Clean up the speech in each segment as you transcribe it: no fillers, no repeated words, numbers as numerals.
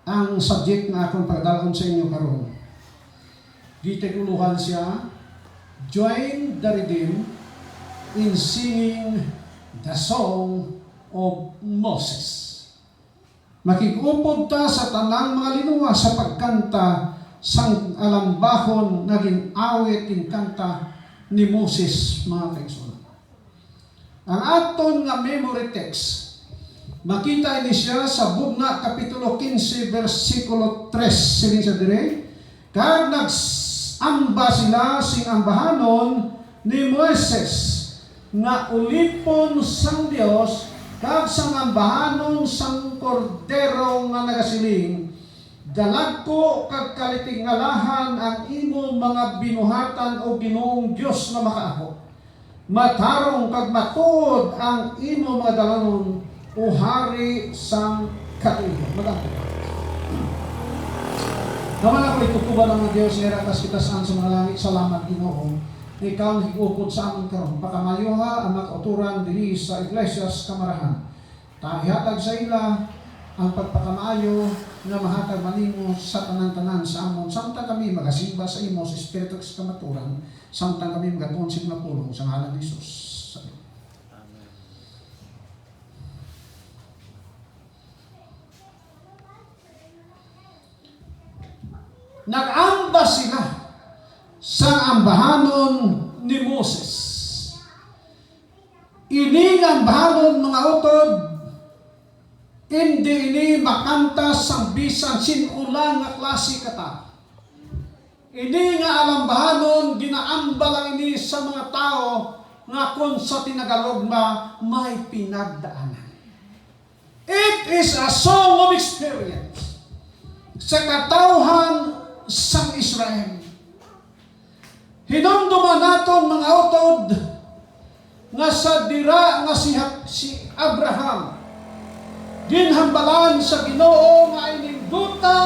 ang subject na akong pagdalon sa inyo karon. Gitiguluhan siya, join the redeemed in singing the song of Moses. Makikupod ta sa tanang mga linuwa sa pagkanta sang alambahon naging awit in kanta ni Moses, mga kaigsoon. Ang aton nga memory text, makita ini siya sa Bugna Kapitulo 15, versikulo 3, siling sa dire, kag nagsamba sila sing ambahanon ni Moises, nga ulipon sang Dios kag sang ambahanon sang kordero nga nagasiling, dalagko kag kalitingalahan ang imo mga binuhatan o Ginoong Dios nga makaako. Matarong kag matuod ang imo mga dalanon o hari sang katuigan. Madako. Naman ako itutuban ng Diyos, niratas kita saan sa mga langit, salamat Ginoo. Ikaw ang higupod sa amin karon. Pakamayuha ang makauturan diri sa Iglesias Kamarahan. Tahihatag sa ila ang pagpakamaayo na mahatag manimo sa tanan-tanan sa amon. Samtang kami magasimba sa imo sa Espiritu sa kamaturan. Samtang kami magatuon sa mga pulong sa ngalan ni Jesus. Amen. Nag-amba sila sa ambahanon ni Moses. Ini nga ambahanon mga utod, hindi ini makanta sang bisan sinulang nga klase kata. Ini nga alambahanon, ginaamba lang ini sa mga tao nga kung sa tinagalog may pinagdaanan. It is a song of experience sa katawhan sang Israel. Hinumduman naton mga utod nga sa dira nga si Abraham ginhambalan sa Ginoo nga ininduta,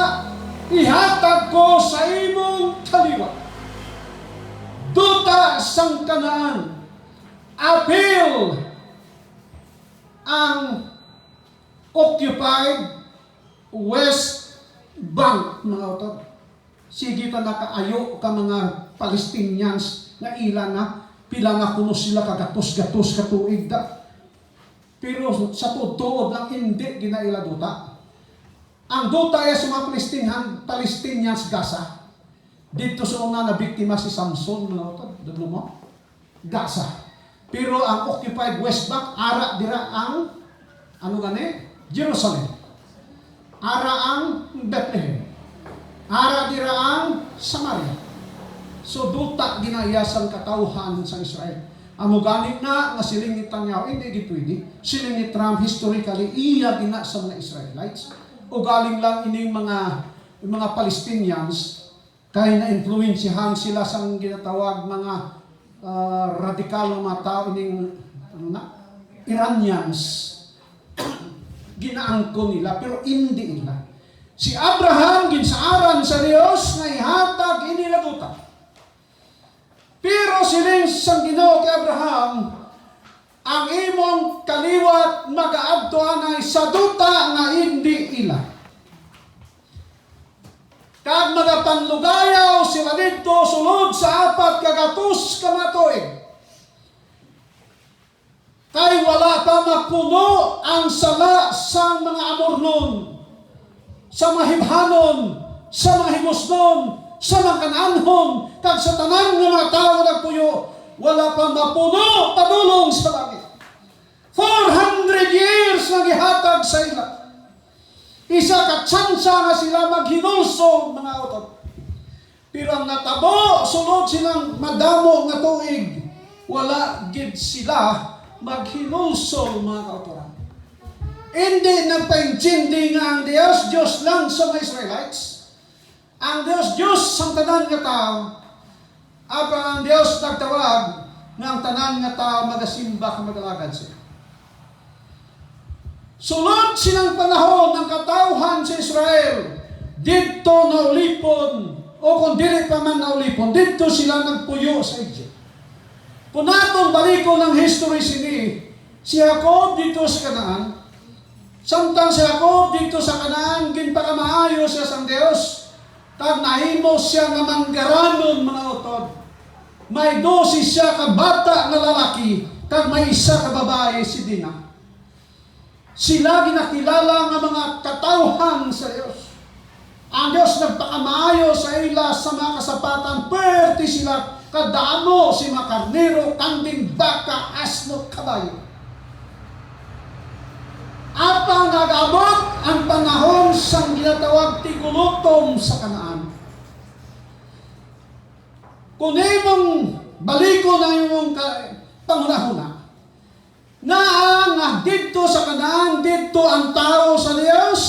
ihatag ko sa imong kaliwa. Duta sang Kanaan, appeal ang occupied West Bank, mga utod. Sige pa nakaayo ka mga Palestinians na ilan na pila nga kuno sila kagatos-gatos katuig da. Pero sa tuod lang hindi ginaila duta. Ang duta ay sa mga Palestinians Gaza. Dito sa una na biktima si Samson, mga utod, dugno mo? Gaza. Pero ang occupied West Bank, ara dira ang ano gani? Jerusalem. Ara ang Bethlehem. Ara dira ang Samaria. So duta ginayasang katawhan sa Israel. Amo ganit na nga silingitan niya, hindi gipwede. Silingit Trump historically iya gina sa mga Israelites. O galing lang ining mga Palestinians kay na-influensyahan sila sa ginatawag mga radikal na mga tao ining Iranians. Ginaangko nila pero hindi nila. Si Abraham ginsaaran sa Dios nga ihatag inilaguta. Pero siling sang Ginoo kay Abraham, ang imong kaliwat magaadto anay sa duta nga hindi ila. Kag magapanlugayaw sila dito sulod sa 4 kagatos ka matuig. Kay wala pa mapuno ang sala sa mga Amornon, sa mga Hibhanon, sa mga Hibosnon, sa mga Kanaanhon, kag sa tanan ng mga tao nagpuyo, wala pa mapuno padulong sa langit. 400 years na gihatag sa ila. Isa ka tsansa nga sila maghinulso, mga utod. Pero ang natabo, sulod silang madamo nga tuig, wala gid sila maghinulso, mga kautoran. Hindi nagpaintindi nga ang Diyos lang sa mga Israelites. Ang Diyos ang tanan nga tao. Apang ang Diyos nagtawag nga ang tanan nga tao magasimba ka magalagad siya. Sulod silang panahon ng katawhan sa Israel, dito naulipon, o kung dili pa man naulipon, dito sila nagpuyo sa Egypt. Kung natong baliko ng history si Jacob dito sa Kanaan, Samtang si Jacob dito sa Kanaan, ginpakamaayo siya sa Dios. Tag nahimo siya nga manggaranon mga utod. May 12 siya ka bata nga lalaki, kag may isa ka babae si Dina. Sila ginakilala nga mga katawhan sa Dios. Ang Dios nagpakamaayo sa ila sa mga kasapatan, perti sila kadamo si mga karnero, kambing, baka, asno, kabayo. Apang nag-abot ang panahon sang ginatawag tigulutom sa Kanaan. Kung imong baliko na imong pangunahuna, na ang dito sa Kanaan, dito ang tao sa Diyos,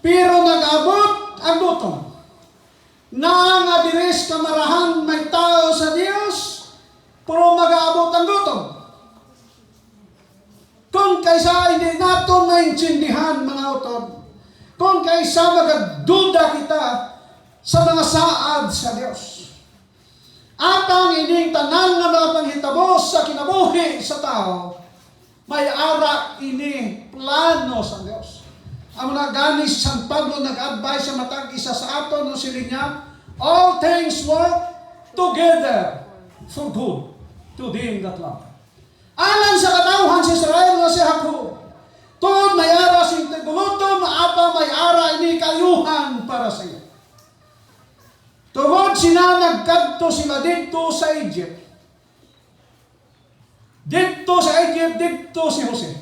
pero nag-abot ang gutom. Na nga diris kamarahan may tao sa Diyos, pero mag-abot ang gutom. Kung kaysa hindi nato maintindihan mga utod, kung kaysa magaduda kita sa mga saad sa Diyos, at ang ining tanan nga mga panghitabo sa kinabuhi sa tao, may ara ini plano sa Diyos. Ang mga ganis San Pablo nag-advise sa matag isa sa ato no sila niya, all things work together for good to them that love. Alang sa katawhan si Israel na si Jacob, tuod may ara sing tigulutom, apa may ara ini kayuhan para sa iyo. Tungod sila nagkadto sila dito sa Egypt. Dito sa Egypt, dito si Jose.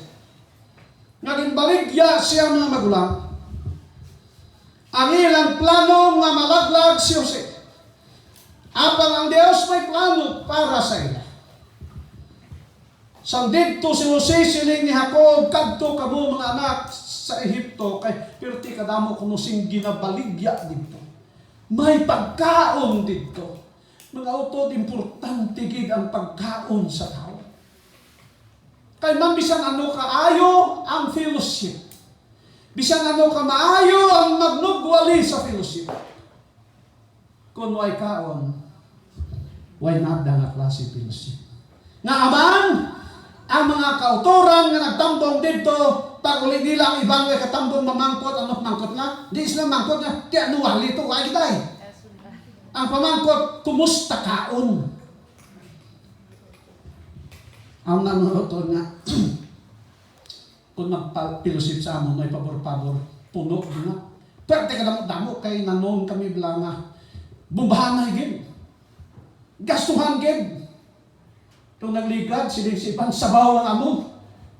Naging baligya siya mga magulang. Ang ilang plano nga malaglag si Jose. Apang ang Diyos may plano para sa ila. Sang dito si Jose siling ni Jacob, kadto kamo mga anak sa Ehipto, kay pirti kadamo kuno sing ginabaligya dito. May pagkaon dito. Mga utod, importante gid ang pagkaon sa tao. Kay man bisan ano kaayo ang fellowship. Bisan ano ka maayo ang magnugwali sa fellowship. Kung way kaon, way nada nga klase fellowship. Nga aman, ang mga kautoran nga nagtambong dito, pag uli nila ang ibang way katambong mamangkot, ano mangkot na? Di sila mangkot na, di ano wali ito, kaya kita eh. Ang pamangkot, kumusta kaon? Ang nanunoton nga, kung nagpa-fellowship sa amon, may pabor-pabor, puno na. Pero teka damo kay nanon kami bila nga, bumbahan na higin. Gastuhan gid. Kung nagligad, sinisipan, sabaw lang amon.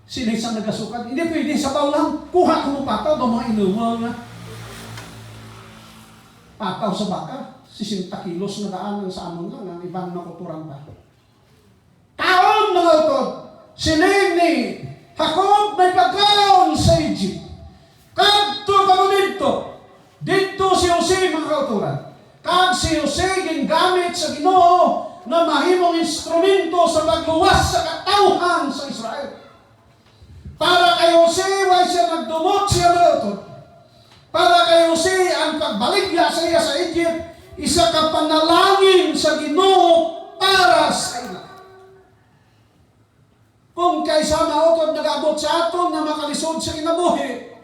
Sinisang nagasukan. Hindi pwede, sabaw lang. Kuha ko mo pataw, do mga inumal nga. Pataw sa baka, 60 kilos na daan sa amon lang, ang ibang nakuturan pa. Kaon mga utod, sining ni Jacob may pagkaon sa Egypt. Kadto kamo dito si Jose mga kauturan. Kag si Jose gingamit sa Ginoo na mahimong instrumento sa pagluwas sa katawhan sa Israel. Para kay Jose, way siya nagdumot siya mga utod. Para kay Jose, ang pagbalik niya sa iya sa Egypt, isa ka panalangin sa Ginoo para sa ila. Kung kaysa mautod nag-abot sa aton na makalisod sa kinabuhi,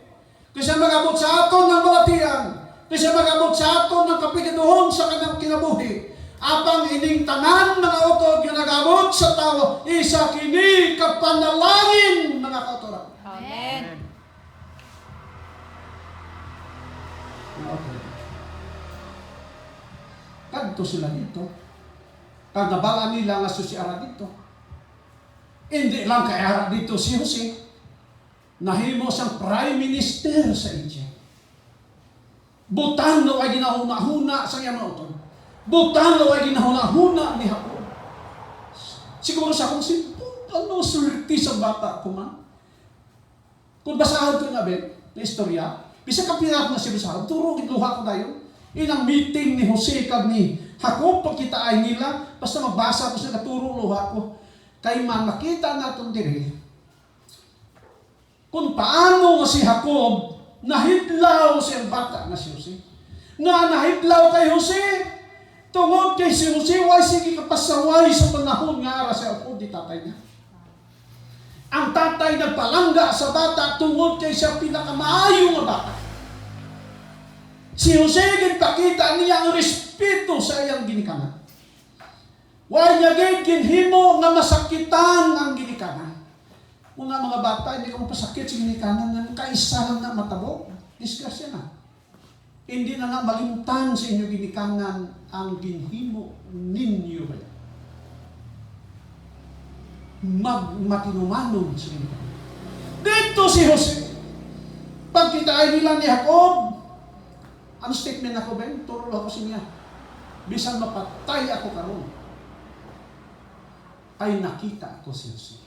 kaysa mag-abot sa aton ng malatian, kaysa mag-abot sa aton ng kapigaduhon sa kanang kinabuhi, apang ining tanan mga utod yung nag-abot sa tao, isa kini kapanalangin mga kautoran. Amen. Kadto sila dito. Kag nabala nila nga susiara dito. Hindi lang kay ara dito si Jose. Nahimo siyang prime minister sa Egypt. Butang no ay ginahuna-huna sa iyang utod. Butang no ay ginahuna-huna ni Jacob. Siguro sa kung ano surti sa bata ko man. Kung basahan ko na ben, na istorya, bisa ka pirat na si basahan, turo gitluha ko dayon. Inang meeting ni Jose kag ni Jacob, pagkita ay nila, basta magbasa ko sa katuro luha ko. Kay man makita natin diri kung paano si Jacob nahidlaw siyang bata na si Jose. Nga nahidlaw kay Jose, tungod kay si Jose, way sige kapasaway sa panahon nga ara sa upod di tatay niya. Ang tatay nagpalangga sa bata tungod kay siya pinakamaayo nga bata. Si Jose ginpakita niya ang respeto sa iyang ginikanan. Wa niya ginhimo nga masakitan ang ginikanan. Una mga bata, hindi ka mapasakit sa ginikanan nga kaisa lang na matabo. Disgrasya na. Hindi na nga malimtan sa inyo ginikanan ang ginhimo ninyo. Matinumanon sa inyo. Dito si Jose. Pagkitaan nila ni Jacob, ang statement ako, Ben, turo ako sa niya. Bisan mapatay ako karon, ay nakita ako si Jose.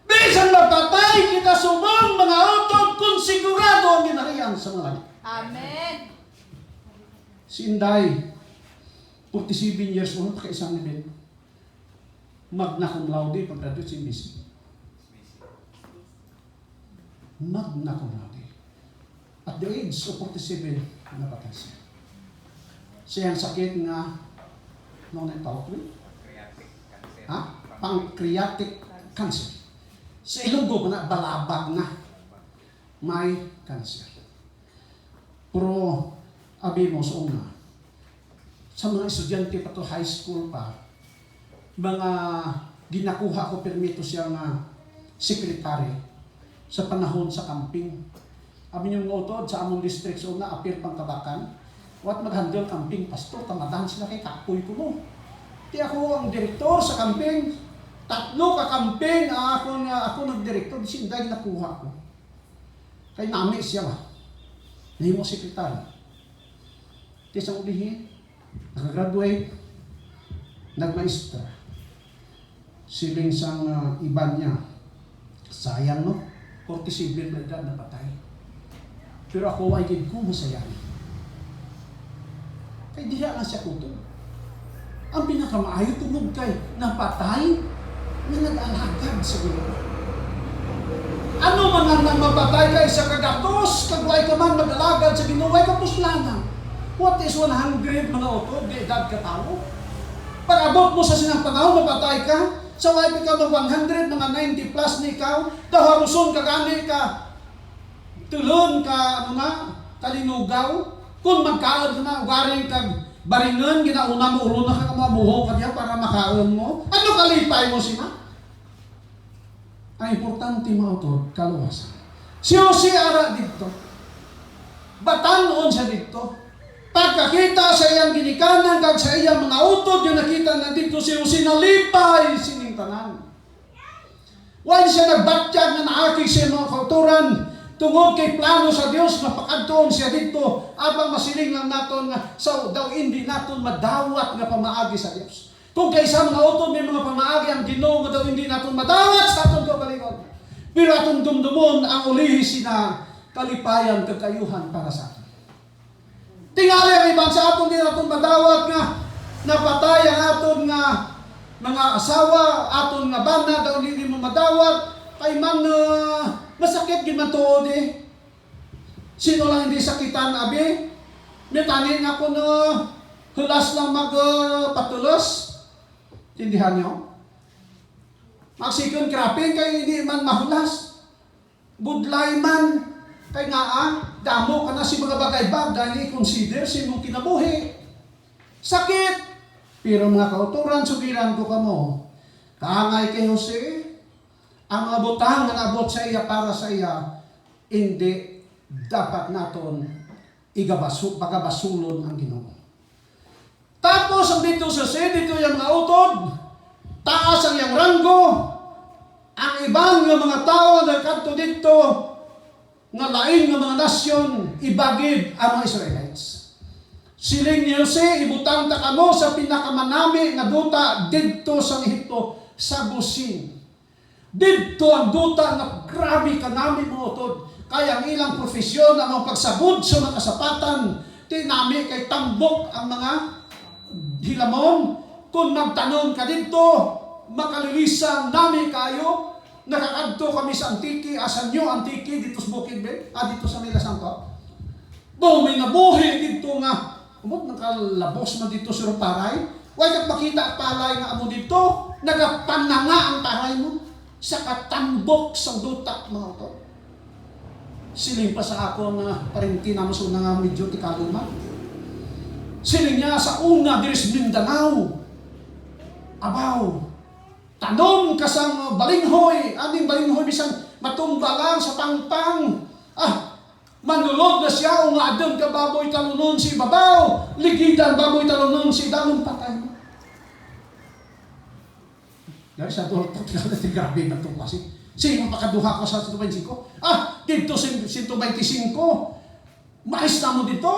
Bisan mapatay kita subong mga utod kung sigurado ang ginarian sa mga langit. Amen. Si Inday, 47 years old, pakaisang ni Ben. Magna cum laude, pag-graduate sa MBC. Magna cum laude. At the age of 47, napatay siya. Siya ang sakit nga, ano na yung tawag ko? Ha? Pancreatic cancer. Sa ilunggo na, balabag na. May cancer. Pero, abi mo sa una, sa mga estudyante pa to, high school pa, mga ginakuha ko permito siya nga sekretary sa panahon sa camping. Abi yung utod sa among district so na appear pang Kabakan. What mag-handle camping pastor, tamadahan sila kay kapoy ko mo. Di ako ang direktor sa camping. 3 ka camping, ako nag-direktor, sinday nakuha ko. Kay nami siya ba? Hindi mo sekretary. Di sa ulihin, nakagraduate, nagmaestra. Siling sang iba niya. Sayang, no? 47 na edad na patay. Pero ako ay gid ko masayang. Kay diha lang siya kuto. Ang pinakamaayo tungod kay napatay na nag-alagad sa Ginoo. Ano man ang mapatay kay sa kagatos, kagway ka man mag-alagad sa Ginoo, ay kapuslanan. What is 100 mga utod, di edad ka tao? Pag abot mo sa sinang panahon, mapatay ka, sa wife ikaw mag 100, mga 90 plus ni ikaw, daharuson ka gani ka, tulon ka, kalinugaw, kung magkaon ka na, ugaring ka, baringan, ginauna mo, ulo na ka mabuho ka diya para makaon mo, ano kalipay mo sila? Ang importante mga utod, kaluwasan. Si Jose ara dito, batanon siya dito, pagkakita sa iyang ginikanan, kag sa iyang mga utod, yung nakita na dito si Jose nalipay sining tanan. Wala siya nagbatyag na naakig siya mga kauturan, tungod kay plano sa Dios, napakadtoon siya dito, abang masiling lang naton nga, so daw hindi naton madawat nga pamaagi sa Dios. Kung kaysa mga utod, may mga pamaagi ang Ginoo nga daw hindi naton madawat sa aton kabalingon. Pero aton dumdumon ang ulihi sina kalipayan kagayuhan para sa aton. Tingali ang ibang sa aton, hindi natin madawat nga napatay ang aton nga mga asawa, aton nga bana, daw hindi mo madawat, kay man masakit ginaman tuod eh. Sino lang hindi sakitan, abi? May tanin ako na hulas lang magpatulos. Tindihan nyo? Magsikon kraping kay hindi man mahulas. Budlay man. Kaya nga, damo ka na si mga bagay-bagay, i-consider si mong kinabuhi. Sakit! Pero mga kauturan, sugiran ko ka mo, kaangay kay Jose, ang mga butang na nabot sa iya para sa iya, hindi dapat naton pagabasulon ang Ginoo. Tapos, ang dito sa dito yung mga utod, taas ang iyang ranggo, ang ibang mga tao na kanto dito, nga lain ng mga nasyon, ibagid ang mga Israelites. Siling ni Jose, ibutang ta kamo sa pinakamanami nga duta didto sa Ehipto, sa Gosin. Didto ang duta na grabe kanami mo utod. Kaya ang ilang profesyon, ang pagsabod sa mga kasapatan, tinami kay tambok ang mga hilamon. Kung magtanom ka dito, makalilisan nami kayo. Nakakadto kami sa Antiki, asan nyo Antiki, dito sa Bukid, dito sa Mila Santo. May nabuhi dito nga, nakalabos man dito sa Ruparay. Huwag kang makita palay nga amo dito, nagapananga ang taray mo. sa katambok sa duta mga utod. Siling pa sa ako na parinti na maso na nga medyo tikaluma. Siling niya sa una diris Mindanao. Abaw, tanom ka sa balinghoy, aning balinghoy bisan matumba lang sa pangpang. Manulod na siya, ungadong ka baboy talunon si babaw, ligidan baboy talunon si dalong patay mo. Dahil sa doon, grabe na itong klase. Sino makaduha ko sa 125? Dito 125. Mais na mo dito.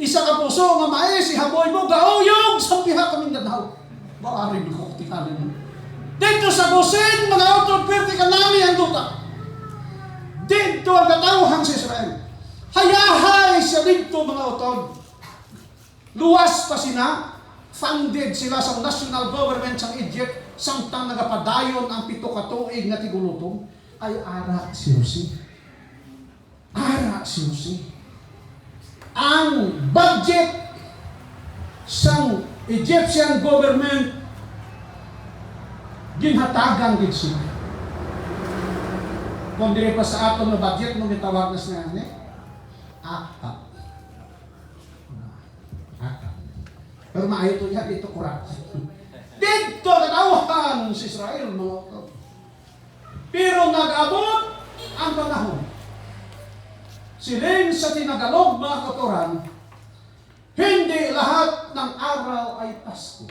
Isa ka puso nga mais, ihaboy mo, gauyog, sa piha kaming danaw. Baarin ko, tikalan mo. Dito sa Gosen, mga utod, pwerte ka namin ang duta. Dito ang katawhan sa Israel. Hayahay siya dito, mga utod. Luwas pa sina, funded sila sa national government sa Egypt, samtang nagapadayon ang 7 ka tuig na tigulutong, ay ara si Jose. Ara si Jose. Ang budget sang Egyptian government ginhatagang din sila. Kung dire pa sa aton na budget mo gitawag na siya ni Aka. Pero maayo to yan, dito kurat. Dito natawahan si Israel mga utod. Pero nag-abot ang panahon. Siling sa tinagalog mga katuran, hindi lahat ng araw ay Pasko.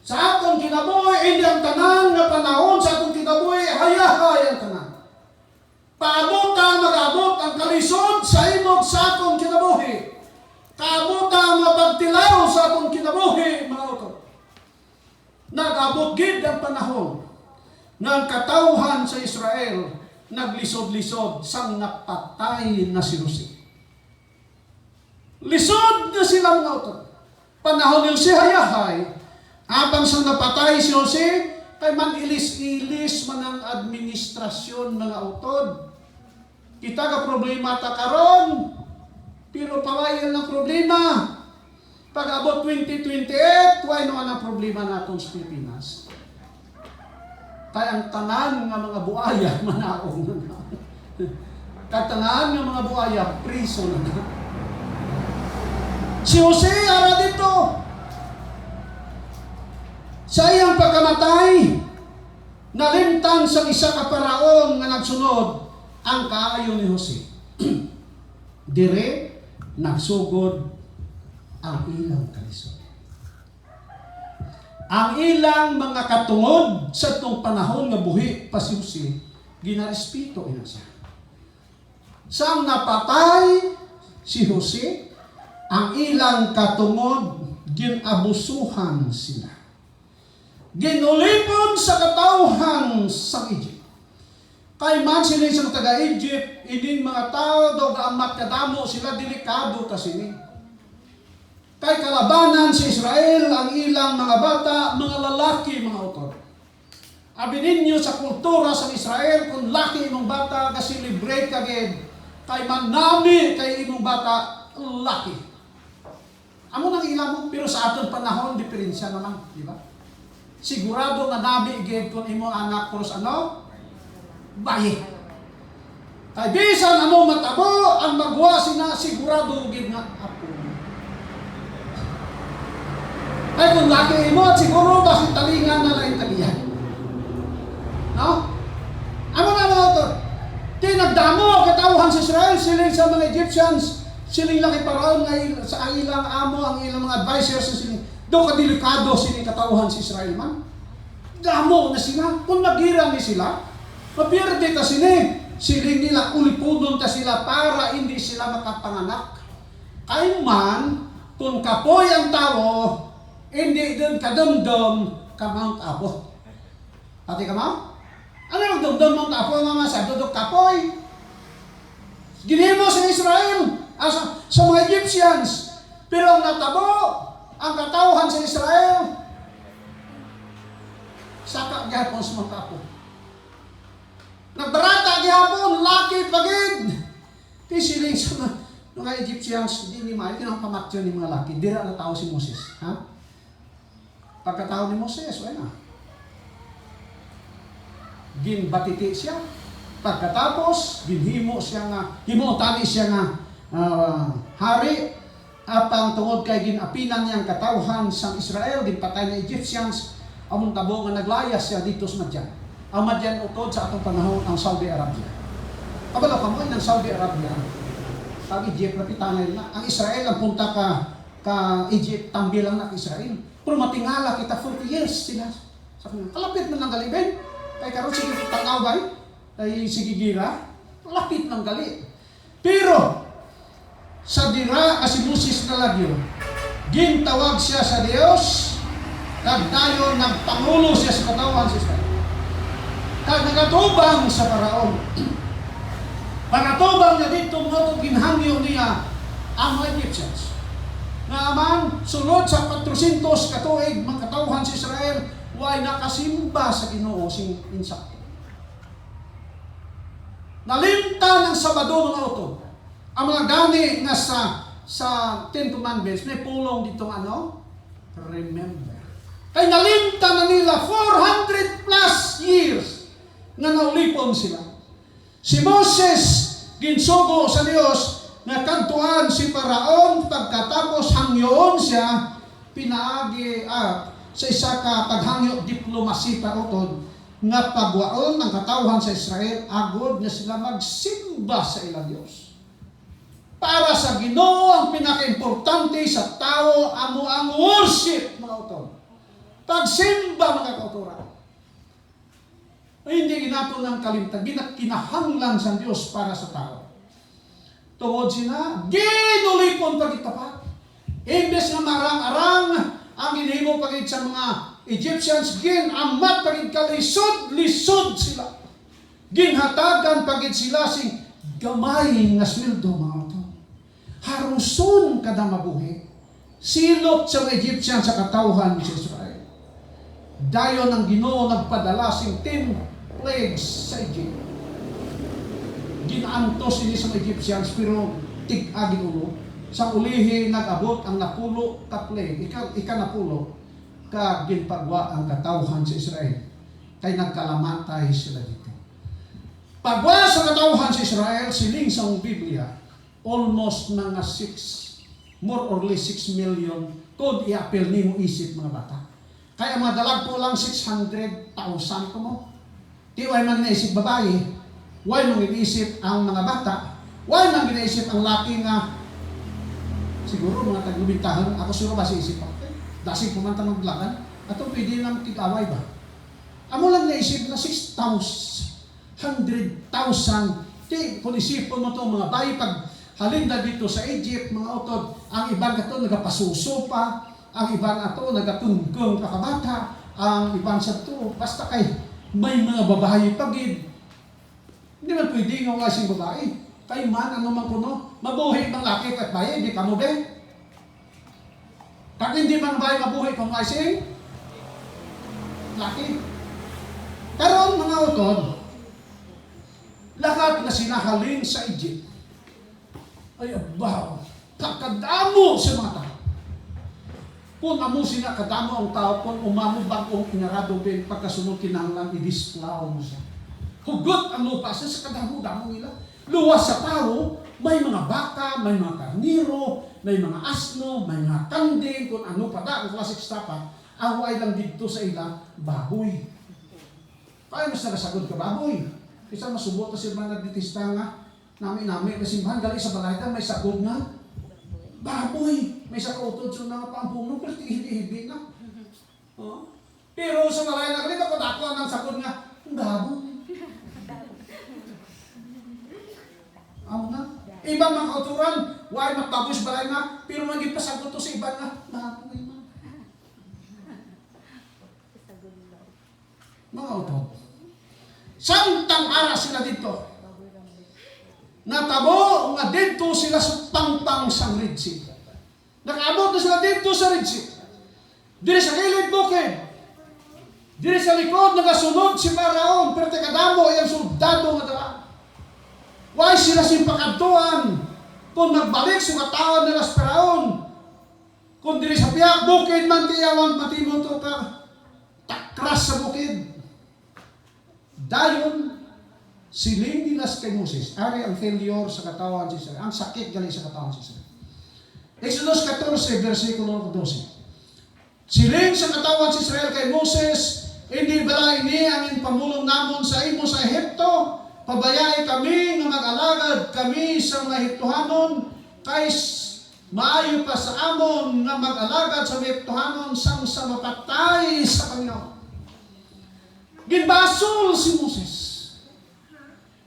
Sa atong kinabuhi, hindi ang tanan nga panahon sa atong kinabuhi, hayahay ang tanan. Paabot mag-abot ang kalisod sa imog sa atong kinabuhi. Kaabot ang mapagtilaw sa atong kinabuhi, mga utod. Nag-abot gid ang panahon ng katawhan sa Israel naglisod-lisod sang napatay na si Jose. Lisod na sila mga utod. Panahon ni Jose hayahay, abang sang napatay si Jose, kay man ilis-ilis man ang administrasyon mga utod. Kita ka problema ta karon, pero pawayan ng problema. Pag abot 2028, why naman ang problema natin sa Pilipinas? Kaya ang tanan ng mga buaya, manaong na. Katanan ng mga buaya, priso na. Si Jose, ara dito. Sa iyang pagkamatay, nalimtan sa isa ka paraon nga nagsunod ang kaayo ni Jose. Dire, nagsugod ang ilang kalisod. Ang ilang mga katungod sa itong panahon nga buhi pa si Jose, ginarespeto ina siya. Sang napatay si Jose, ang ilang katungod, ginabusuhan sila. Ginulipon sa katawhan sa Egypt. Kay man sila isang taga-Egypt, ining mga tao daw gaamat kadamo sila, delikado ta sini. Kay kalabanan sa Israel, ang ilang mga bata, mga lalaki, mga utod. Abi ninyo sa kultura sa Israel, kung laki imong bata, ka-celebrate kagid, kay manami kay imong bata, laki. Amo nang ilang mo, pero sa aton panahon, diferensya naman, di ba? Sigurado nga nabi igid kung imong anak pros bayi. Kay bisan amo matabo, ang magwa sina sigurado gid nga apo. Ay kung laki mo, siguro bakit talingan na lang talihan. No? Amo na mga ito. Tinagdamo, katawhan sa Israel, siling sa mga Egyptians, siling laki paraon sa ilang amo, ang ilang mga advisors, siling, do kadelikado siling katawhan sa Israel man. Damo na sila. Kung magira ni sila, mapirde ta siling nila, ulipudon ta sila para hindi sila makapanganak. Kaya man, kung kapoy ang tao, hindi doon kadumdum ka Mount Apo. Pati ka mo? Ano yung dumdum Mount Apo? Mga sa dudok kapoy. Ginimo sa Israel, sa mga Egyptians. Pero ang natabo, ang katawhan sa Israel, saka gihapon sa Mount Apo. Nagdarata gihapon, laki pagid. Tisiling sa mga Egyptians, hindi ni maayon, kinakamatyon ni mga laki. Dira na tao si Moses. Ha? Pagkatao ni Moses, wala na. ginbatiti siya. Pagkatapos, ginhimo siya nga, himotani siya nga hari, apang tungod kay ginapinan niyang katawhan sa Israel, ginpatay na Egyptians, among tabo nga naglayas siya dito sa Madyan. Ang Madyan utod sa atong panahon ang Saudi Arabia. Kabalo ka mo ng Saudi Arabia, ang Egypt, napitanay na. Ang Israel, ang punta ka Egypt, tambi lang na Israel. Kung matingala kita, 40 years sila. Kalapit man ng galibin. Kaya karon sige tangaway, ay sige gira, lapit ng gali. Pero, sa dira si Moses na lagyo, gintawag siya sa Dios, kag dayon nagpangulo siya sa katawan sa Israel. Kag nagatubang sa Paraon. Pangatubang niya dito mo ginhangyo niya ang mga Egyptians. Nga man, sunod sa 400 katuig, magkatawhan sa Israel, way nakasimba sa Ginoo sing insakto. Nalimta ng Sabado mga utod. Ang mga gani nga sa Ten Commandments, may pulong dito ano? Remember. Kaya nalimta na nila 400 plus years nga naulipon sila. Si Moses ginsugo sa Dios nga kantuan si Paraon pagkatapos hangyoon siya pinaagi sa isa ka paghangyo diplomasi pa utod nga pagwaon ang katawhan sa Israel agod nga sila magsimba sa ilang Dios. Para sa Ginoo ang pinakaimportante sa tao amo ang worship mga utod. Pagsimba mga kauturan. Ay hindi ginapon ng kalimtan, kinahanglan sa Diyos para sa tao. Tungod sina, ginulipon pagitapat. Imbes nga marang-arang ang ginhimo pagit sa mga Egyptians, ginamat pagit kalisod-lisod sila. Ginhatagan pagit sila sing gamay nga sweldo mga ito. Haruson kada mabuhi. Silot sa mga Egyptian sa katawhan sa Israel. Dayon ang Ginoo nagpadala sing 10 plagues sa Egypt. Ginaantos ini sa Egyptians pero tig-agin ulo. Sa ulihi nag-abot ang napulo ka plague. Ika napulo ka ginpagwa ang katawhan sa Israel. Kay nagkalamatay sila dito. Pagwa sa katawhan sa Israel, siling sa Biblia, almost mga 6, more or less 6 million kung i-apel ni mo isip mga bata. Kaya mga dalag po lang 600,000 ko mo. Di why man naisip babae, why nang iniisip ang mga bata, why nang iniisip ang laki nga, siguro mga taglubintahan, ako siguro ba si isip ako, dasig pumanta ng blagan, ato pwede lang tig-away ba? Amo lang naisip na 6,000, 100,000, di, kung isipon mo ito mga bayi, pag halinda dito sa Egypt, mga utod, ang ibang kato nagapasuso pa, ang iban ato nagatunggong kakabata, ang iban sa to basta kay may mga babae pagid. Hindi man pwede nga wala siyang babae. Kay man ano man kuno, mabuhi ng laki at baye, di ka mo be. Pag hindi man baye mabuhi kung wala siyang laki. Karon mga utod, lahat na sinahalin sa Egypt ay abaw, kakadamo sa mga tao. Kung amo sila kadamo ang tao, kung umamo bagong inarado din, pagkasunod kinahanglan, i-displaw mo siya. Hugot ang lupa siya sa kadamo-damo nila. Luwas sa tao, may mga baka, may mga karniro, may mga asno, may mga kanding, kung ano pa da, ang klasik stapa, away lang dito sa ilang baboy. Kaya mas nagasagod ka baboy. Isa masubot na sila nagditista nga, nami-nami, nasimbahan, gali sa balaytan, may sagod nga, baboy. May sa kautod sa mga pampuno, pero hibi-hibi na. Oh. Pero sa malay na ganito, ako ang sakod nga, ang baboy. Amo na. Ibang mga kauturan, why magbaboy sa balay na, pero maging pasagot to sa iba na, baboy na. Mga utod. Samtang ara sila dito. Natabo nga dito sila sa pangpang sang Red Sea. Nakaabot na sila dito sa Red Sea. Diri sa gilid bukid. Diri sa likod nagasunod si Paraon, pero kadamo ay ang soldado nga dala. Why sila simpakadtuan? Kung nagbalik sa katawan nila sa Paraon, kung diri sa piyak bukid man tiyawan matimo to ka takras sa bukid. Dayon, siling nilas kay Moses, ari ang failure sa katawan si Israel. Ang sakit gali sa katawan si Israel. Exodus 14, versikulo 12. Siling sa katawan si Israel kay Moses, hindi bala ini ang pamulong namon sa imo sa Ehipto, pabayay kami nga mag-alagad kami sa mga Ehiptohanon, kay maayo pa sa amon nga mag-alagad sa mga Ehiptohanon sang sa mapatay sa Panginoon. Ginbasol si Moses.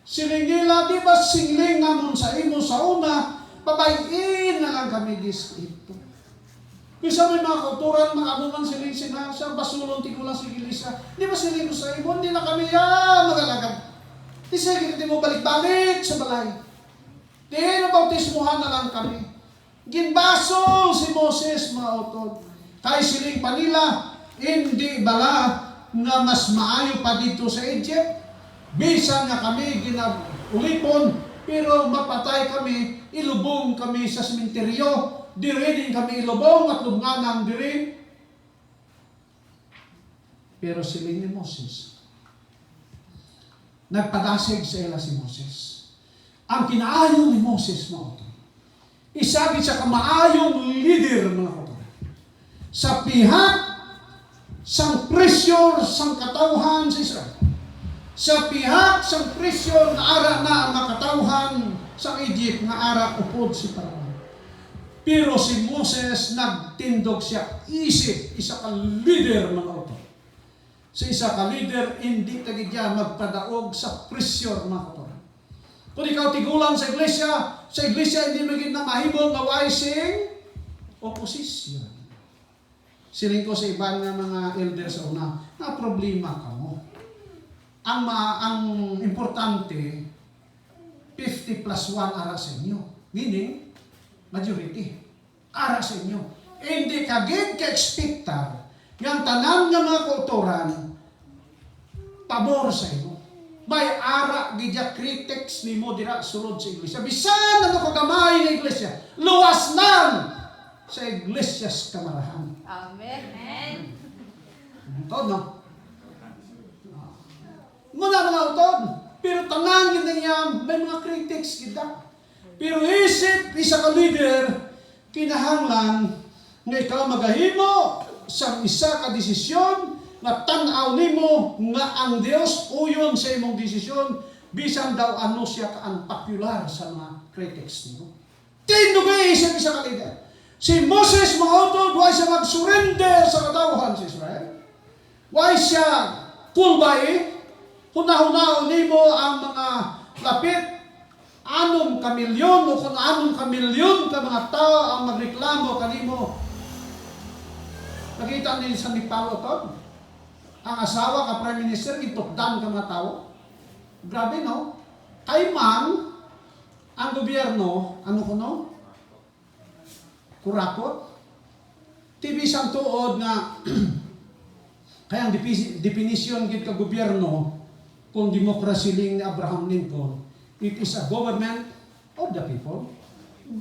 Siling nila, di ba singling namon sa imo sa una, pabayin na lang kami dis ito. Bisa may mga kauturan, mga anuman siling sinasa, basulong tigulang si Gilisa. Di ba siling ko sa imo, hindi na kami magalagad. Di sige, di mo balik-balik sa balay. Di na bautismuhan na lang kami. Ginbasol si Moses, mga utod. Kay siling panila, hindi bala nga mas maayo pa dito sa Egypt. Bisan nga kami ginag-ulipon, pero mapatay kami, ilubong kami sa sementeryo, diri din kami ilubong at lubnganang diri. Pero siling ni Moses, nagpadasig sa ila si Moses. Ang kinaayon ni Moses, mga kapatid, isagit sa kamaayong leader, mga kapatid, sa pihak sang pressure sang katawhan sa Israel, sa pihak sang pressure na ara na ang makatawhan sa Egypt nga ara upod si Paraon. Pero si Moses nagtindog siya isip, isa ka leader, mga kapatid. Sa isa ka leader, hindi tagidya magpadaog sa pressure, mga kapatid. Kung ikaw tigulang sa iglesia hindi magiging na mahimong na wising opposition. Siling ko sa ibang mga elders sa una, na problema ka mo. Ang importante, 50 plus 1 ara sa inyo. Meaning, majority. Ara sa inyo. Hindi ka gid ka-expectar ng tanan nga mga kulturan pabor sa inyo. May ara gidya critics ni mo dira sulod sa iglesia. Bisan ano ko gamay na iglesia, luwas nan sa iglesyas kamarahan. Amen. Utod, no? Muna mga utod. Pero tanan yun niya, may mga critics kita. Pero isip, isa ka leader, kinahanglan nga ikaw magahimo sa isa ka desisyon nga tan-aw nimo nga ang Dios uyon sa imong desisyon bisan daw ano siya ka-unpopular sa mga critics nimo. Tinugay isip isa ka leader. Si Moses mga utod, why siya mag-surrender sa katawhan sa Israel? Why siya kulbay? Huna-hunaon nimo ang mga lapit 6 kamilyon o kung 6 kamilyon ka mga tao ang magreklamo kanimo. Nakita niyo sa Nepal utod? Ang asawa ka Prime Minister, itokdan ka mga tao. Grabe, no? Kay man, ang gobyerno, ano ko no? Kurakot. Tibisang tuod nga kaya ang definition gid ka gobyerno kung demokrasy ling ni Abraham Lincoln, it is a government of the people,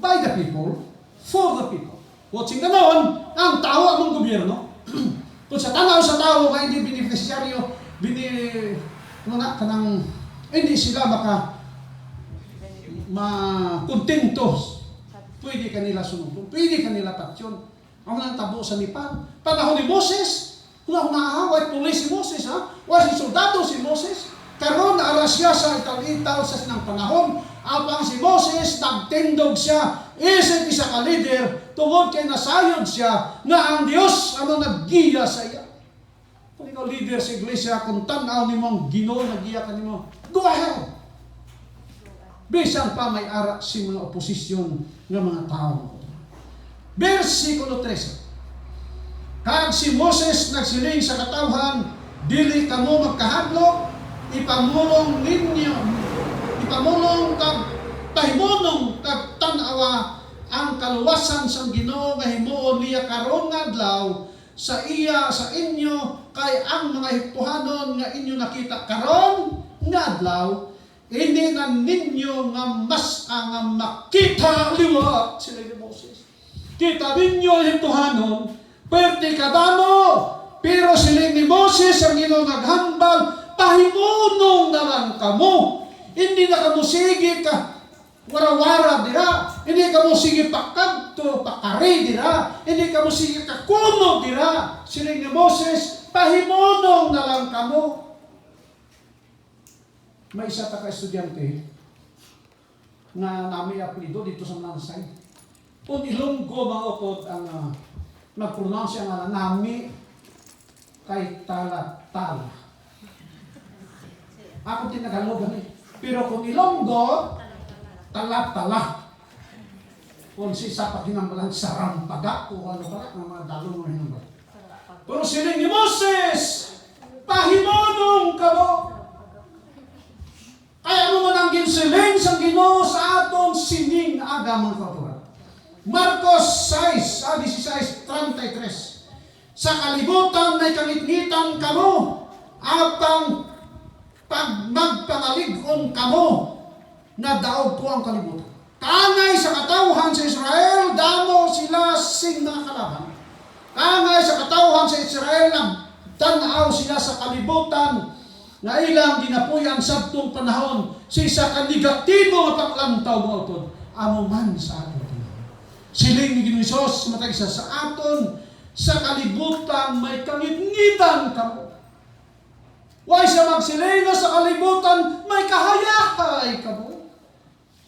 by the people, for the people. Watching ganoon, ang tao among gobyerno. Kung sa tanaw sa tao nga hindi beneficiaryo, hindi sila makontento. Pwede kanila sunod. Pwede kanila tatsyon. Ang nang tabo sa Nepal. Panahon ni Moses, white police si Moses, ha? Wala si soldado si Moses. Karon na siya sa ital-ital sa sinang panahon. Apang si Moses, nagtindog siya. Isip isa ka leader, tungod kay nasayod siya na ang Diyos ang naggiya sa iya. Kung ikaw leader sa iglesia, kung tanaw ni mong Ginoo naggiya ka ni mo, go ahead. Bisan pa may ara si mga oposisyon ng mga tao. Versikulo 13. Kag si Moses nagsiling sa katawhan, dili kamo magkahadlok, ipamulong kag pahimonong kag tan-awa ang kaluwasan sang Ginoo nga himuon niya karon nga adlaw sa inyo kay ang mga Ehiptohanon nga inyo nakita karon nga adlaw hindi na ninyo nga mas ang makita liwat sila ni Moses. Kita ninyo Ehiptohanon, pwerte kadamo, pero sila ni Moses ang Ginoo naghambal, pahimunong naman kamo. Hindi na kamo sige ka warawara dira. Hindi kamo sige pakadto, pakari dira. Hindi kamo sige kakuno dira. Siling ni Moses, pahimunong na lang kamo. May isa ta ka estudyante na nami apelido dito sa Manansay. Kung Ilonggo maupod ang mag-pronounce ang nami kay Tala-Tala. Ako tinagalogan eh. Pero kung Ilonggo, Tala-Tala. Kung si Sapak hinambalan, Sarampaga, o ano pala, ang mga dalong mo hinambalan. Pero siling ni Moses, pahimonong kamo. Kaya mo man ang ginsiling sa Ginoo sa aton sining aga mga kapatid. Marcos 6:16-33. Sa kalibutan may kangitngitan kamo, apang pag magpangalig-on kamo, na daog ko ang kalibutan. Kangay sa katawhan sa Israel, damo sila sing mga kalaban. Kangay sa katawhan sa Israel, tanaw sila sa kalibutan, na ilang ginapuyan sa itong panahon, sa isa ka negatibo nga paglantaw mo aton, amo man sa aton. Siling ni Ginoong Hesus matag isa sa aton, sa kalibutan may kangitngitan kamo. Why siya magsiling na sa kalibutan may kahayahay kamo.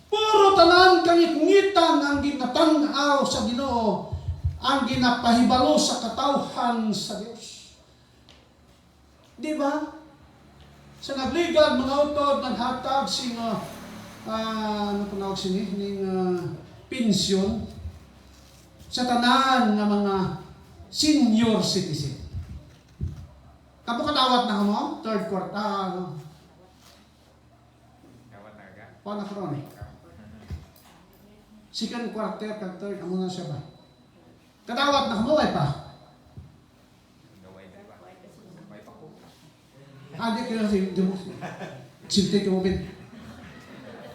Puro tanan kangitngitan ang ginatanaw sa Ginoo, ang ginapahibalo sa katawhan sa Dios. Di ba? Sa nagligad mga utod naghatag sing ano tinawag sini ning pensyon sa tanan nga mga senior citizen. Kapo kadawat na mo third quarter ano. Dawat na aga. Paano karon eh? Second quarter kag third amo na siya ba? Kadawat na mo ay pa. Gaway na ba? Gaway pa ko. Hindi kayo si Sinti ko bin.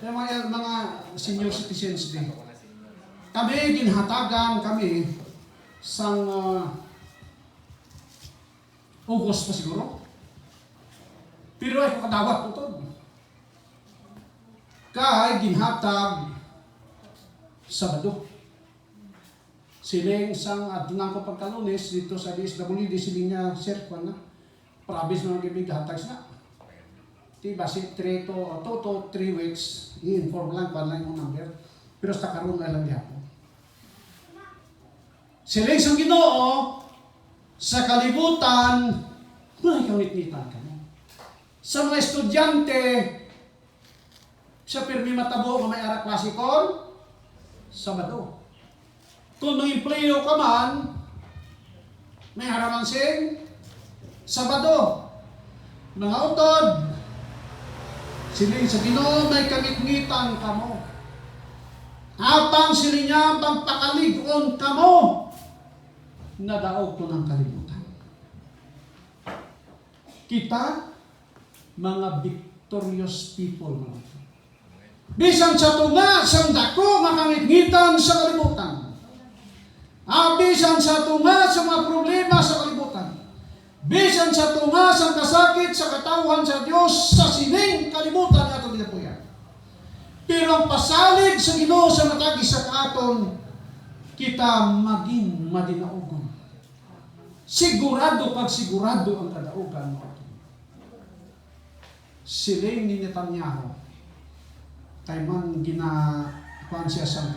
Yung mga senior citizens din. Kami ginhatagan kami sang August pa siguro. Pero ay kadawat po to. Kay ginhatag Sabado. Siling sang adunang ko pagkalunes dito sa DSWD siling niya sir na. Promise mga gibig hatag na. Diba si 3 to 3 weeks i-inform lang pa lang yung number. Pero sa karon na lang diha. Siling sang Ginoo sa kalibutan may kangitnitan kamo. Sa mga estudyante sa pirmi matabo nga may ara klasikon Sabado. Kung may empleyo ka man, may haraman sing Sabado. Mga utod, siling sa Ginoo may kangitngitan kamo. Apang siling niya pagpakalig-on kamo, nadaog ko ng kalibutan. Kita, mga victorious people, mga utod. Bisan sa tunga, sang dako nga kangitngitan sa kalibutan. Bisan sa tunga sa mga problema sa kalibutan. Bisan sa tunga sa kasakit sa katawhan sa Dios sa sining kalibutan nga itong ginapuyan. Pero ang pasalig sa Ginoo sa matagi sa katon, kita maging madinaugon. Sigurado pag sigurado ang kadaugan mo. Siling ni Netanyahu, kay man ginakuan siya sa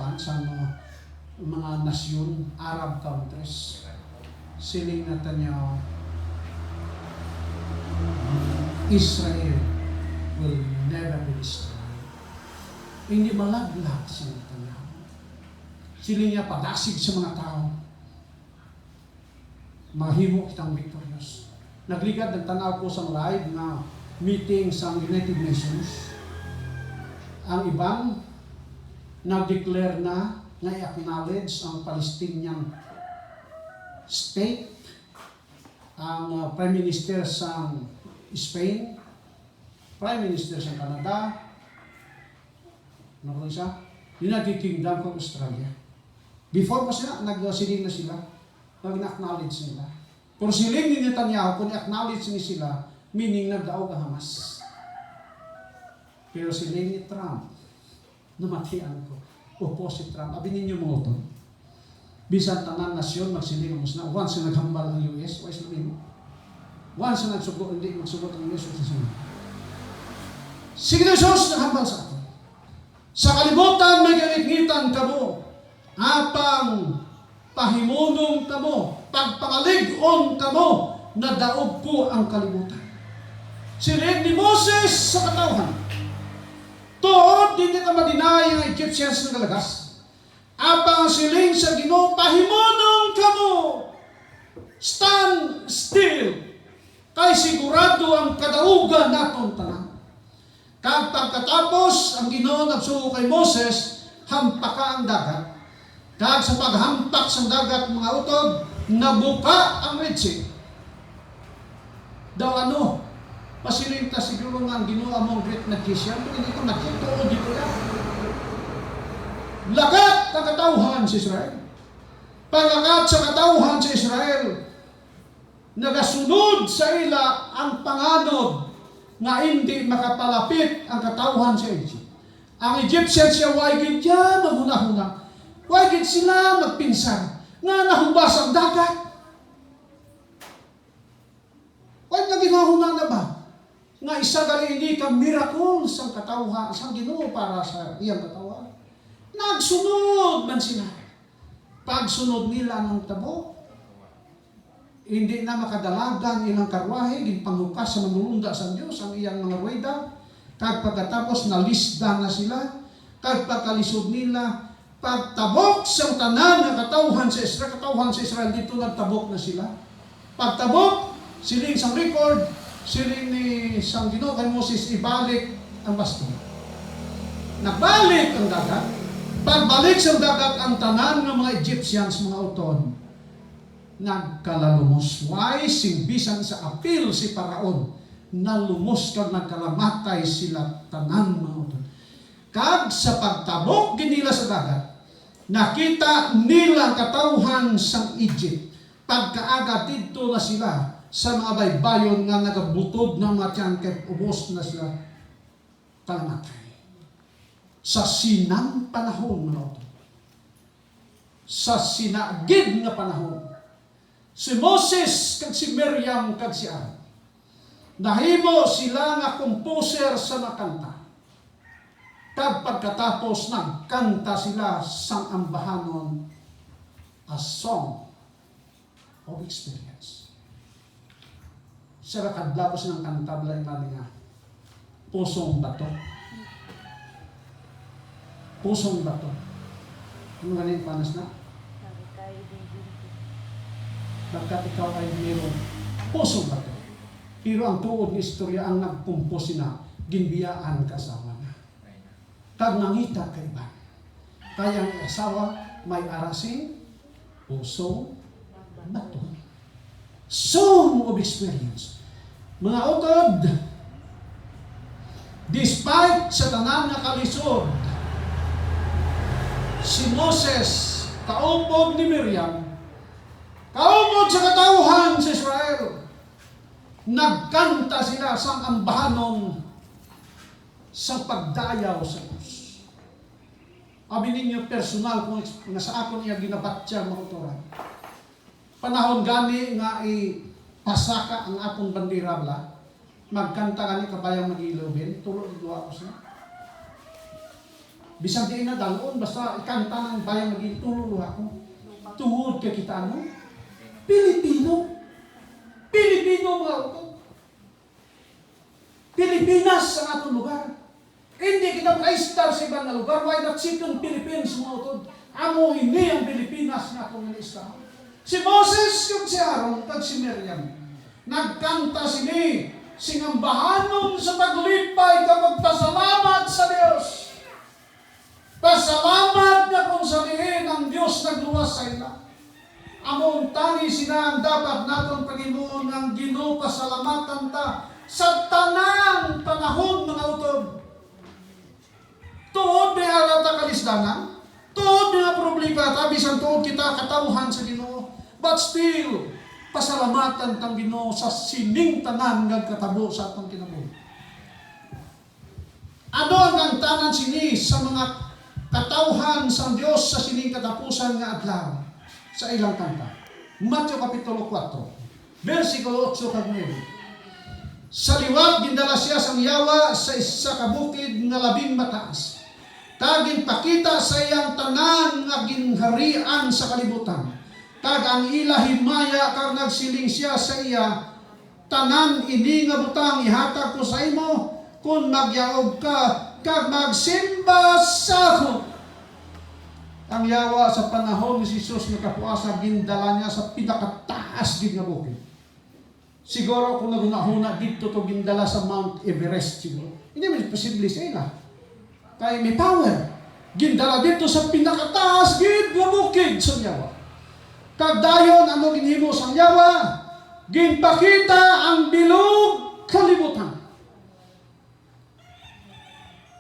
mga nasyon, Arab countries. Siling Netanyahu, Israel will never be destroyed. Hindi malaglag si Netanyahu. Siling niya padasig sa mga tao. Mahimo kitang victorious. Nagligad, nagtanaw ko sa live na meeting sa United Nations. Ang ibang nag-declare na i-acknowledge ang Palestinian state. Ang Prime Minister sa Spain, Prime Minister sa Canada, ano ko isa? United Kingdom ng Australia. Before pa sila, nagsiling na sila, nag-acknowledge nila. Pero siling ni Netanyahu, kung i-acknowledge ni sila, Meaning nagdaog ang Hamas. Pero si Lenny Trump, namatian ko. Opo si Trump. Abi ninyo mga utod. Bisan tanan nasyon, magsiling ang musna. Once na naghambal ang US, wais na mo. Once na nagsugot, hindi magsugot ang US, wais na. Sige na Diyos, naghambal sa atin. Sa kalibutan, may kalignitan ka mo. Apang pahimunong ka mo. Pagpangalig-on ka mo. Nadaog ko ang kalibutan. Sinig ni Moses sa katawhan. Tuod, hindi ka madinay ang Egyptians na galagas. Apang siling sa Ginoo, pahimunong ka mo. Stand still. Kay sigurado ang kadaugan natong tanan. Kag pagkatapos, ang Ginoo nagsugo kay Moses, hampaka ang dagat. Kag sa paghampak sa dagat, mga utod, nabuka ang Red Sea. Daw ano, pasilinta siguro nga ang Ginoo among great magician, hindi ko nakituod dito yan. Lagat ang katauhan sa Israel. Paglagat sa katauhan sa Israel, nagasunod sa ila ang panganod nga hindi makapalapit ang katauhan sa Egypt. Ang Egyptian siya, waigid yan, maghuna-huna. Waigid sila magpinsan nga nahubas ang dagat. Waigid na ginahuna na ba? Nga isa gali hindi ka miracle sa katauhan, sa Ginoo para sa iyang katauhan. Nagsunod man sila. Pagsunod nila ng tabo, hindi na makadalagan ilang karwahe, ginpanghukas sa manulunda sa Diyos, ang iyang mga ruweda. Kag pagkatapos nalisda na sila, kag pagkalisod nila, pagtabok sa tanan ng katauhan sa Israel, dito nagtabok na sila. Pagtabok, siling sa record, siling ni Sang Ginoo kay Moses, ibalik ang baston. Nagbalik ang dagat. Pagbalik sa dagat ang tanan ng mga Egyptians, mga utod, nagkalalumos. Why? Simbisan sa apil si Paraon, nalumos kag nagkalamatay sila tanan, mga utod. Kag sa pagtabok ginila sa dagat, nakita nila ang katauhan sa Egypt. Pagkaaga dito na sila sa mga baybayon nga nagabutod ng mga tiyan kay ubos na sila kalamatay. Sa sinang panahon, mga utod. Sa sinagid nga panahon, si Moses kag si Miriam kag si Aaron, nahimo sila nga composer sa nakanta. Kag pagkatapos nagkanta sila sang ambahanon, a song of experience. Sa kadlapos ng kanta balay nga pusong bato. Pusong bato. Ano galing panas na? Bagkat ikaw ay mayroong pusong bato. Pero ang tuod ni istorya ang nagpumpos na ginbiyaan kasama na. Kag nangita kay ba? Kaya ang asawa may arasing pusong bato. Song of experience. Mga utod, despite sa tanan na kalisod, si Moses, kaupod ni Miriam, kaupod sa katauhan sa Israel, nagkanta sila sa ambahanon sa pagdayaw sa Diyos. Abi ninyo personal kung nasa ako niya ginabatya mga utoran. Panahon gani nga pasaka ang akong bandera bla, magkanta gani kabayang mag-ilubin, tulog duwa ko siya. Bisang di na dalon, basta ikanta ng bayang maging tulolo ako. Tuhod kay kita ano? Pilipino. Pilipino mga utod. Pilipinas ang atong lugar. Hindi kita maka-star sa ibang lugar. Why not second Philippines mga utod? Amo hindi ang Pilipinas na atong nalistar. Si Moses kag si Aaron kag si Miriam, nagkanta sini singambahanon sa paglipay kag magpasalamat sa Dios. Pasalamat na kung salihin ang Diyos nagluwas sa ila. Among tani sila ang dapat naton Panginoon ng Ginoo pasalamatan ta sa tanang panahon mga utod. Tuod may arata kalisdanan, tuod may problema ta bisan tuod kita katauhan sa Ginoo. But still, Pasalamatan tang Ginoo sa sining tanan nga katabo sa atong kinabuhi. Ano ang tanan sini sa mga katawhan sa Dios sa sining katapusan nga adlaw sa ilang kanta. Mateo kapitulo 4, versikulo 8 kag 9. Sa liwat gindala siya sang yawa sa isa ka bukid nga labing mataas. Kag ginpakita sa iyang tanan nga ginharian sa kalibutan. Kag ang ila himaya kag nagsiling siya sa iya, tanan ini nga butang ihatag ko sa imo kung magyaog ka kag magsimba sa ako. Ang yawa sa panahon ni Jesus nga kapuasa gindala niya sa pinakataas gid nga bukid. Siguro kung nagunahuna dito to gindala sa Mount Everest siguro. Hindi man posible sa ila. Kaya may power. Gindala dito sa pinakataas gid nga bukid sa yawa. Kagdayon ano ginhimo sang yawa, ginpakita ang bilog kalibutan.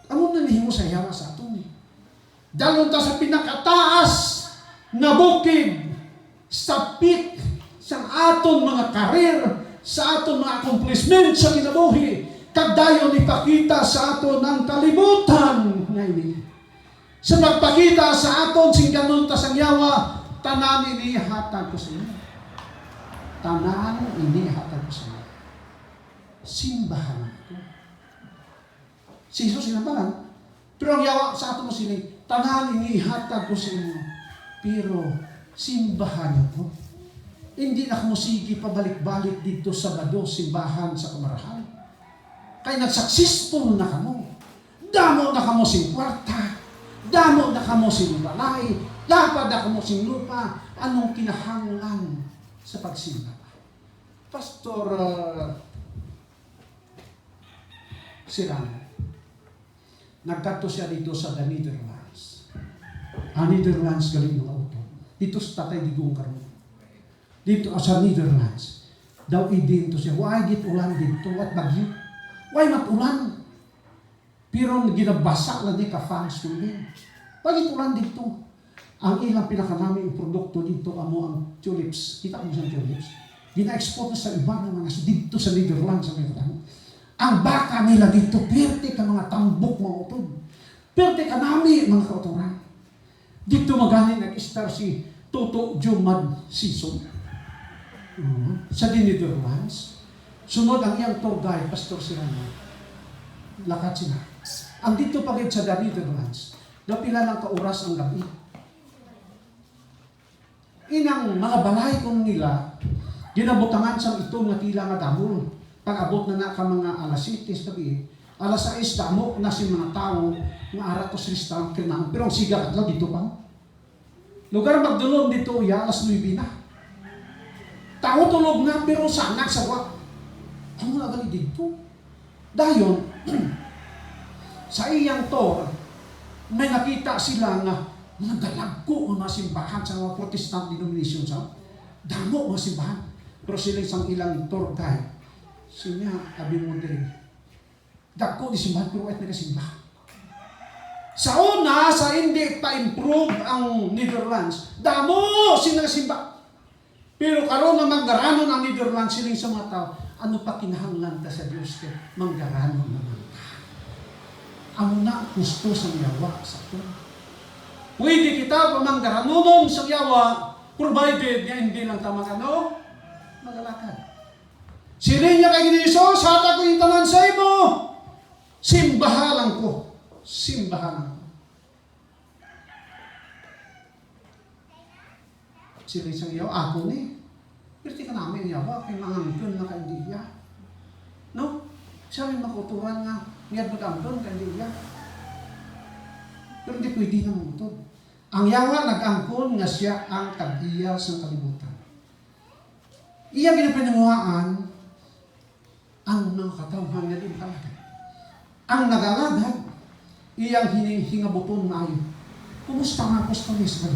Ano na nihimo sa yawa sa aton? Dalon ta sa pinakataas na bukid, sa peak sa aton mga karir, sa aton mga accomplishment sa kinabuhi. Kagdayon ipakita sa aton ang kalibutan ngayon. Sa magpakita sa aton sing ganun ta sang yawa, tanan ini hatag ko sa inyo. Tanan ini hatag ko sa inyo. Simbahan ko. Si Jesus sinabahan. Pero ang yawa sa ato mo sila, tanan ini hatag ko sa inyo. Pero simbahan niyo po. Hindi na mo sige pabalik-balik dito sa Bado, simbahan sa Kamarahan. Kaya nag-successful na kamo. Damo na kamo sing kwarta. Damo na kamo sing balay. Lapad na kamo sing lupa. Anong kinahanglan sa pagsimba? Pastor Sirano, nagkato siya dito sa the Netherlands. Ang Netherlands galing ng auto. Dito sa Tatay Digong karon. Dito sa Netherlands. Daw idinto siya. Why git ulan dito? At bagyo? Why matulan? Pero ginabasa lang di ka-fans ko din. Why git ulan dito? Ang ilang pinakanaming produkto dito amo ang tulips. Kita mo sa tulips. Gina-export na sa iba naman dito sa Netherlands sa Netherlands. Ang baka nila dito, perte ka mga tambok mga utod. Perte ka nami mga kauturan. Dito magaling nag-star si Toto Jumad Season. Sa Netherlands. Sunod ang iyang tour guide, Pastor Sirano. Lakat sila. Ang dito pagid sa Netherlands, napila lang ka-oras ang gabi. Inang mga balay kong nila, ginabutangan sa ito nga tila nga damol. Pag-abot na ka mga alas 7 gabi, alas 6 damo na si mga tao nga ara ko sa restaurant kinang. Pero ang siga adlaw dito pa. Lugar magdulog dito ya alas 9 na. Tao tulog na pero sanak sa wa. Ano na gali dito? Dayon sa iyang tour, may nakita sila nga nagdalagko ang mga simbahan sa mga Protestant denomination sa damo mga simbahan. Pero sila isang ilang tour guide. Sinya, abi mo din. Dako di simbahan pero at nagasimba. Sa una, sa hindi pa-improve ang Netherlands, damo sinasimba. Pero karon na maggarano ng Netherlands siling sa mga tao, ano pa kinahanglan ta sa Diyos kay manggarano naman ta. Amo na gusto sa yawa sa to. Pwede kita pamanggaranonon sa yawa, provided nga hindi lang ta magano, magalakad. Siling niya kay Jesus, hatag ko yung tanan sa imo. Simbahalan ko. Simbahalan ko. Siling siyang yaw, ako ni. Pirti ka namin yawa, kay mangangkon na kandiya. No? Siya rin makuturan nga, ngayad mag-angkon kandiya. Pero hindi pwede na mutod. Ang yawa nag-angkon nga siya ang kandiya sa kalibutan. Iya ginapanunguhaan ang mga katawhan nga din kalagad. Ang nagalagad, iyang hingabuton na ayon. Kumusta ang apostoles ba?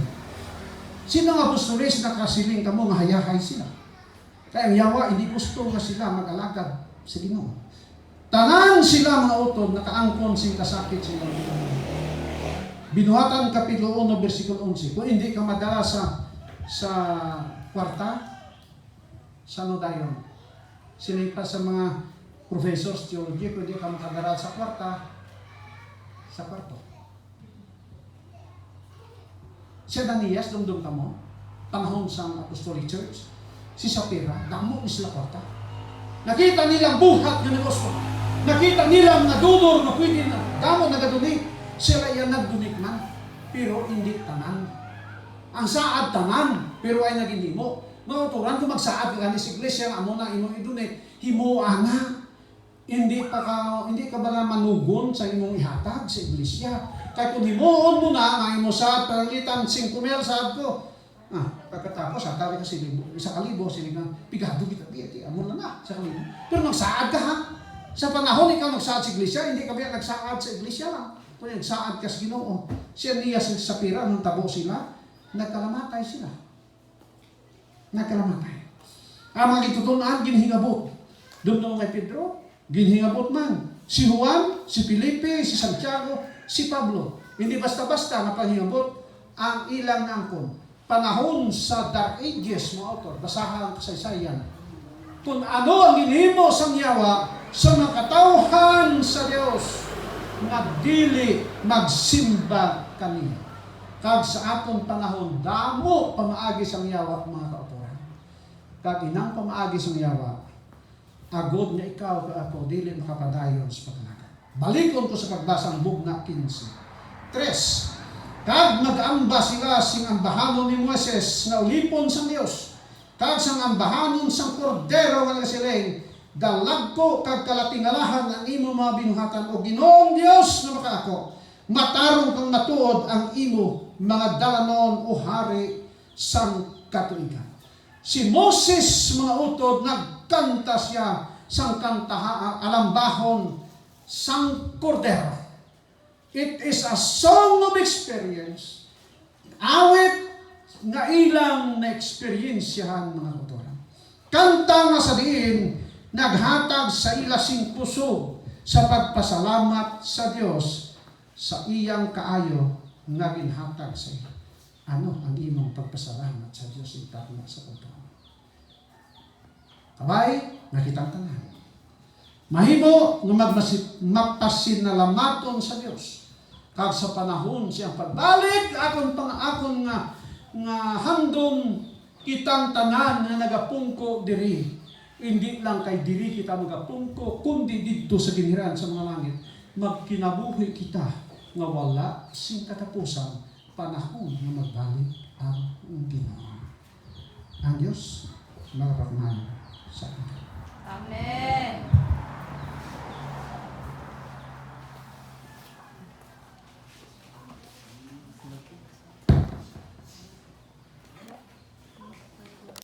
Sino ang apostoles na kasiling kamo nga hayahay sila? Kaya ang yawa, hindi gusto nga sila mag-alagad sa Ginoo. Tanan sila mga utod, nakaangkon sing kasakit sila. Binuhatan Kapitulo 1, versikulo 11. Kung hindi ka madala sa kwarta, Sa ano dayon? Sinipa sa mga professors, theology, pwede ka makadaral sa kwarta, sa kwarto. Si Ananias, dumdum ka mo, panahon sa Apostolic Church, si Sapphira, damo ni sila kwarta. Nakita nilang buhat ng negosyo. Nakita nilang nadudor na pwede na, damo nagadunit. Sila yan nagdunit man, pero hindi tanan. Ang saad tanan, pero ay naging himo. Mauturan kung magsaad ka sa iglesia, amo na imong idunit, himuan na. Hindi ka ba na manugon sa imong ihatag sa iglesia? Kaya kung himuon mo na, nga imo saad, parangitan, 5,000 saad ko. Pagkatapos, hatari ka sa kalibo, sinig na, pigado kita, amo na sa kalibo. Pero magsaad ka ha. Sa panahon ikaw nagsaad sa iglesia, hindi ka ba nagsaad sa iglesia lang. Kung nagsaad ka sa Ginoo, si Ananias at Sapphira, nung tabo sila, nagkalamatay sila. Nagkalamatay. Ang mga gitutunan, ginhingabot. Doon kay Pedro, ginhingabot man. Si Juan, si Felipe, si Santiago, si Pablo. Hindi basta-basta na panghingabot ang ilang angkon. Panahon sa Dark Ages, mga author, basahan ang kasaysayan. Kung ano ang ginhimo sang yawa sa nakatauhan sa Dios, magdili, magsimba kaniya. Kag sa atong panahon, damo pamaagi sang yawa, mga kautoran. Kag inang pamaagi sang yawa, agod nga ikaw ka ako, dili makapadayon sa pagkanakan. Balikon ko sa pagbasang bugna 15. 3. Kag nag-amba sila sing ambahanon ni Moises nga ulipon sang Dios. Kag sang ambahanon sang kordero nga nagasiling, dalagko kag kalatingalahan ang imo mga binuhatan o Ginoong Dios na makaako. Matarong kang matuod ang imo mga dalanon o hari sang katuigan. Si Moses mga utod nagkanta siya sang kantaha alambahon sang kordero. It is a song of experience. Awit nga ilang na-experiensyahan mga autora. Kanta nga sa diin, naghatag sa ila sing kusog sa pagpasalamat sa Dios sa iyang kaayo nga ginhatag sa iya. Ano ang imong pagpasalamat sa Dios itatna sa pagtuon? Kabay, nakitang tanan. Mahimo nga magpasinalamaton sa Dios. Kag sa panahon siyang pagbalik akon nga handom kitang tanan nga nagapungko diri. Hindi lang kay diri kita magapungko, kundi didto sa giniran sa mga langit. Magkinabuhi kita nga wala sing katapusan panahon nga magbalik ang Ginoo. Ang Diyos magpakman sa atin. Amen.